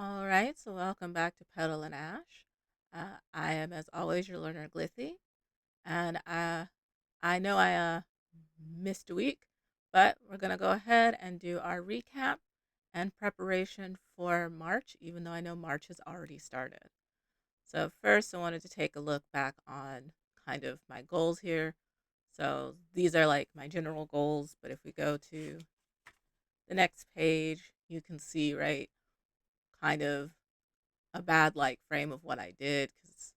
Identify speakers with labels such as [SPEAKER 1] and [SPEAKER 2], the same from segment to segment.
[SPEAKER 1] All right, so welcome back to Pedal and Ash. I am, as always, your learner Glithy, and I know I missed a week, but we're gonna go ahead and do our recap and preparation for March, even though I know March has already started. So first, I wanted to take a look back on kind of my goals here. So these are like my general goals, but if we go to the next page, you can see right kind of a bad like frame of what I did because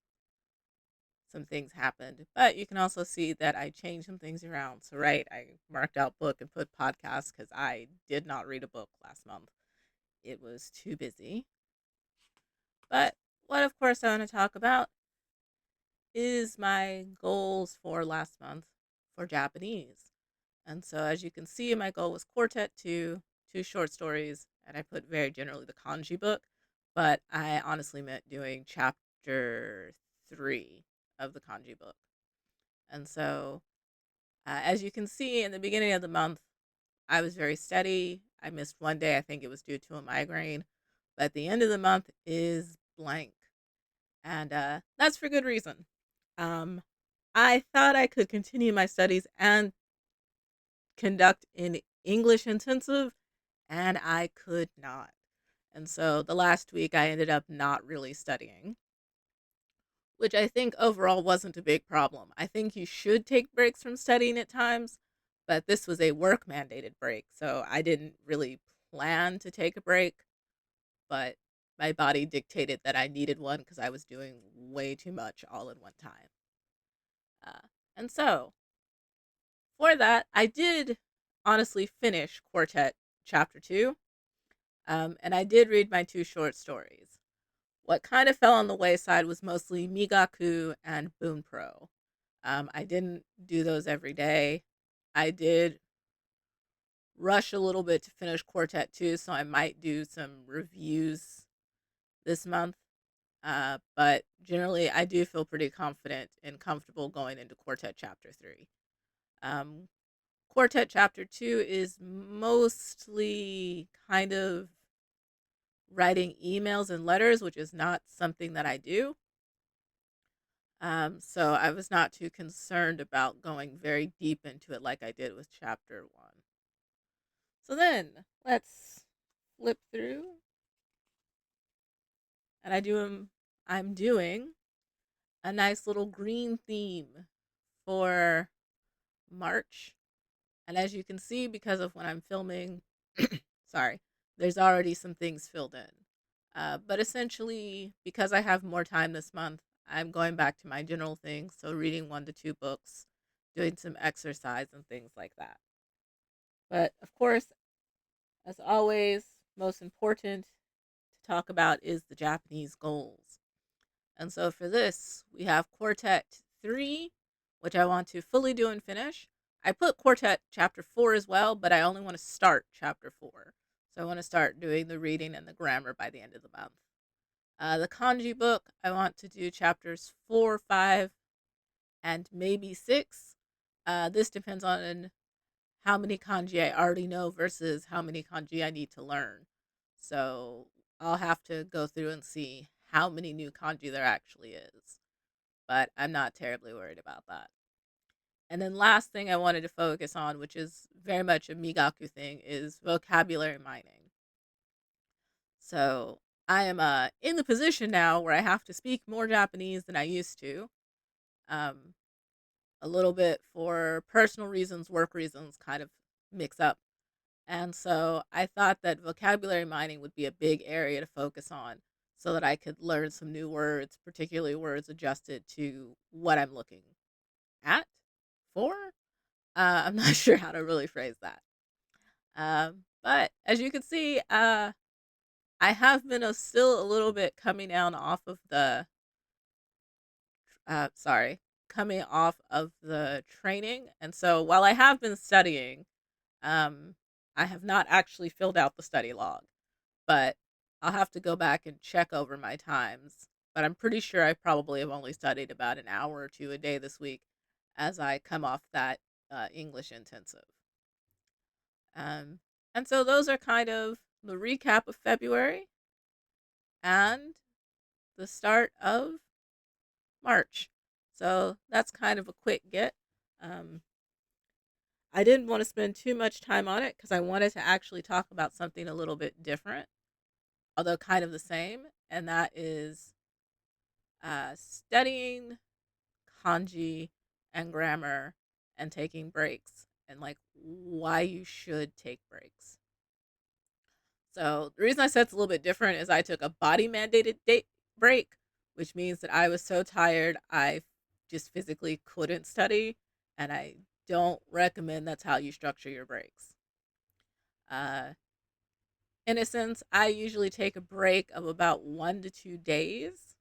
[SPEAKER 1] some things happened. But you can also see that I changed some things around. So right, I marked out book and put podcast because I did not read a book last month. It was too busy. But what of course I want to talk about is my goals for last month for Japanese. And so as you can see, my goal was Quartet 2, two short stories, and I put very generally the kanji book, but I honestly meant doing chapter 3 of the kanji book. And so, as you can see in the beginning of the month, I was very steady. I missed one day, I think it was due to a migraine, but the end of the month is blank. And that's for good reason. Um, I thought I could continue my studies and conduct an English intensive, and I could not. And so the last week I ended up not really studying, which I think overall wasn't a big problem. I think you should take breaks from studying at times, but this was a work mandated break. So I didn't really plan to take a break, but my body dictated that I needed one because I was doing way too much all in one time. Uh, and so for that, I did honestly finish Quartet Chapter 2. And I did read my two short stories. What kind of fell on the wayside was mostly Migaku and Bunpro. I didn't do those every day. I did rush a little bit to finish Quartet 2, so I might do some reviews this month. But generally, I do feel pretty confident and comfortable going into Quartet Chapter 3. Um, Quartet Chapter 2 is mostly kind of writing emails and letters, which is not something that I do. So I was not too concerned about going very deep into it like I did with chapter one. So then let's flip through, and I'm doing a nice little green theme for March. And as you can see, because of when I'm filming, sorry, there's already some things filled in. But essentially, because I have more time this month, I'm going back to my general things. So, reading 1 to 2 books, doing some exercise, and things like that. But of course, as always, most important to talk about is the Japanese goals. And so, for this, we have Quartet 3, which I want to fully do and finish. I put Quartet Chapter 4 as well, but I only want to start Chapter 4. So, I want to start doing the reading and the grammar by the end of the month. The kanji book, I want to do chapters 4, 5, and maybe 6. This depends on how many kanji I already know versus how many kanji I need to learn. So I'll have to go through and see how many new kanji there actually is. But I'm not terribly worried about that. And then last thing I wanted to focus on, which is very much a Migaku thing, is vocabulary mining. So I am in the position now where I have to speak more Japanese than I used to. Um, a little bit for personal reasons, work reasons, kind of mix up. And so I thought that vocabulary mining would be a big area to focus on so that I could learn some new words, particularly words adjusted to what I'm looking at for. I'm not sure how to really phrase that. But as you can see, I have been still a little bit coming down off of the sorry, coming off of the training. And so while I have been studying, um, I have not actually filled out the study log, but I'll have to go back and check over my times. But I'm pretty sure I probably have only studied about an hour or two a day this week as I come off that English intensive. Um, and so those are kind of the recap of February. and the start of March. So that's kind of a quick get. Um, I didn't want to spend too much time on it because I wanted to actually talk about something a little bit different, although kind of the same, and that is studying kanji and grammar and taking breaks and like why you should take breaks. So the reason I said it's a little bit different is I took a body mandated date break, which means that I was so tired I just physically couldn't study, and I don't recommend that's how you structure your breaks. Uh, in a sense, I usually take a break of about 1 to 2 days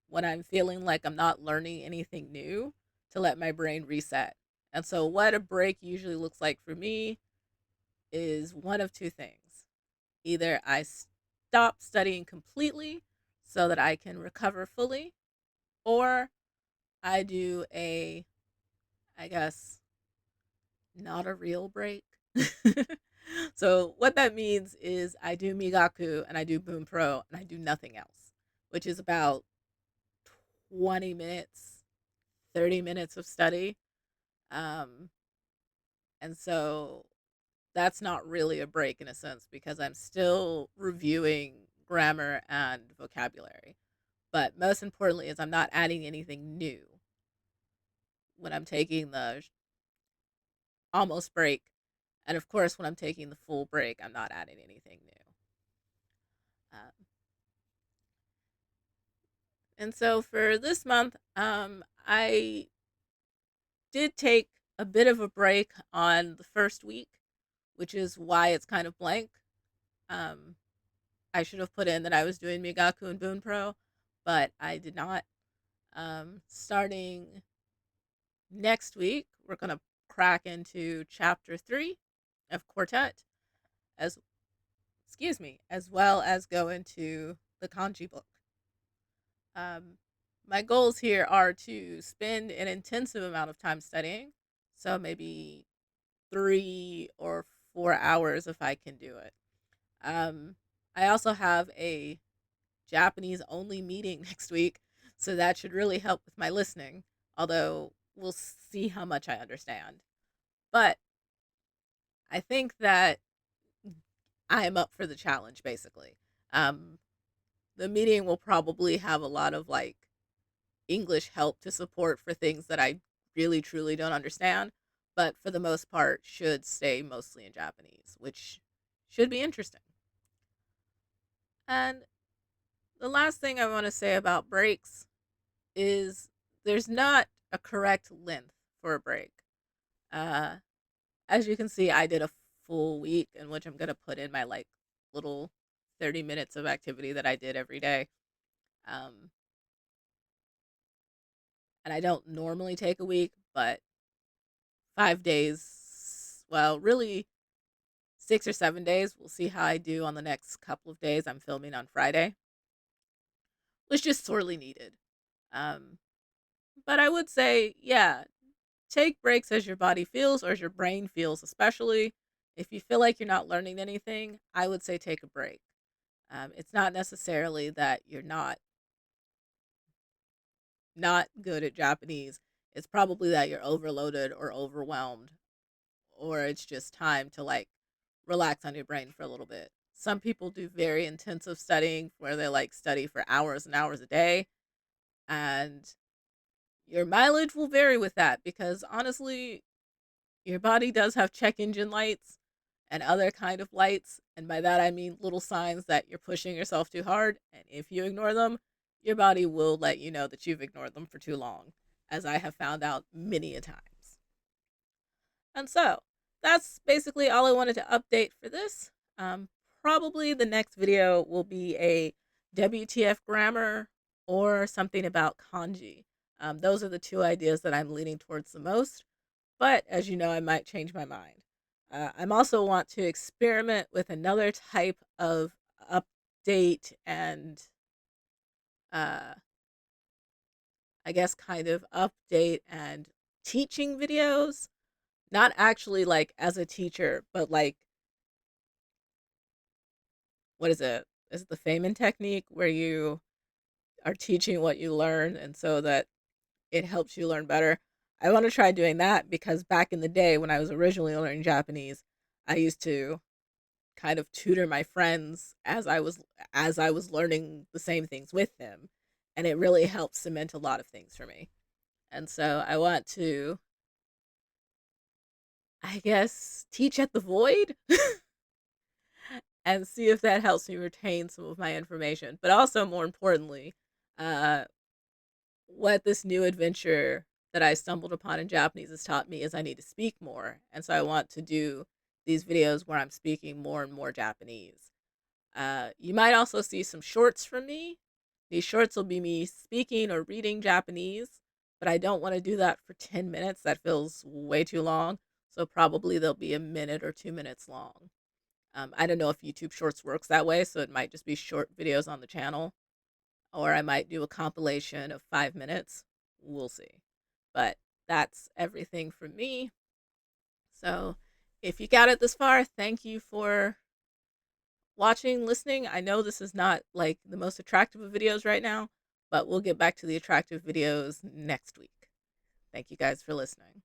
[SPEAKER 1] when I'm feeling like I'm not learning anything new to let my brain reset. And so, what a break usually looks like for me is one of two things. Either I stop studying completely so that I can recover fully, or I do a, I guess, not a real break. So, what that means is I do Migaku and I do Boom Pro and I do nothing else, which is about 20 minutes, 30 minutes of study. Um, and so that's not really a break in a sense because I'm still reviewing grammar and vocabulary. But most importantly is I'm not adding anything new when I'm taking the almost break. And of course, when I'm taking the full break, I'm not adding anything new. Um, and so for this month, I did take a bit of a break on the first week, which is why it's kind of blank. Um, I should have put in that I was doing Migaku and Boon Pro, but I did not. Starting next week, we're going to crack into chapter 3 of Quartet, as as well as go into the kanji book. Um, my goals here are to spend an intensive amount of time studying, so maybe 3 or 4 hours if I can do it. Um, I also have a Japanese only meeting next week, so that should really help with my listening, although we'll see how much I understand. But I think that I am up for the challenge, basically. Um, the meeting will probably have a lot of like English help to support for things that I really truly don't understand, but for the most part, should stay mostly in Japanese, which should be interesting. And the last thing I want to say about breaks is there's not a correct length for a break. Uh, as you can see, I did a full week in which I'm going to put in my like little 30 minutes of activity that I did every day. Um, and I don't normally take a week, but 5 days, well, really 6 or 7 days. We'll see how I do on the next couple of days. I'm filming on Friday, was just sorely needed. Um, but I would say, yeah, take breaks as your body feels or as your brain feels, especially if you feel like you're not learning anything. I would say take a break. It's not necessarily that you're not good at Japanese. It's probably that you're overloaded or overwhelmed, or it's just time to like relax on your brain for a little bit. Some people do very intensive studying where they like study for hours and hours a day, and your mileage will vary with that because honestly, your body does have check engine lights and other kind of lights, and by that I mean little signs that you're pushing yourself too hard, and if you ignore them, your body will let you know that you've ignored them for too long, as I have found out many a times. And so, that's basically all I wanted to update for this. Probably the next video will be a WTF grammar or something about kanji. Those are the two ideas that I'm leaning towards the most, but as you know, I might change my mind. I'm also want to experiment with another type of update and uh, I guess kind of update and teaching videos. Not actually like as a teacher, but like what is it? is the Feynman technique where you are teaching what you learn and so that it helps you learn better. I want to try doing that because back in the day when I was originally learning Japanese, I used to kind of tutor my friends as I was learning the same things with them, and it really helped cement a lot of things for me. And so I want to, I guess, teach at the void and see if that helps me retain some of my information. But also, more importantly, uh, what this new adventure that I stumbled upon in Japanese has taught me is I need to speak more. And so I want to do these videos where I'm speaking more and more Japanese. You might also see some shorts from me. These shorts will be me speaking or reading Japanese, but I don't want to do that for 10 minutes. That feels way too long. So probably they'll be a minute or 2 minutes long. I don't know if YouTube Shorts works that way, so it might just be short videos on the channel, or I might do a compilation of 5 minutes. We'll see. But that's everything from me. So if you got it this far, thank you for watching, listening. I know this is not like the most attractive of videos right now, but we'll get back to the attractive videos next week. Thank you guys for listening.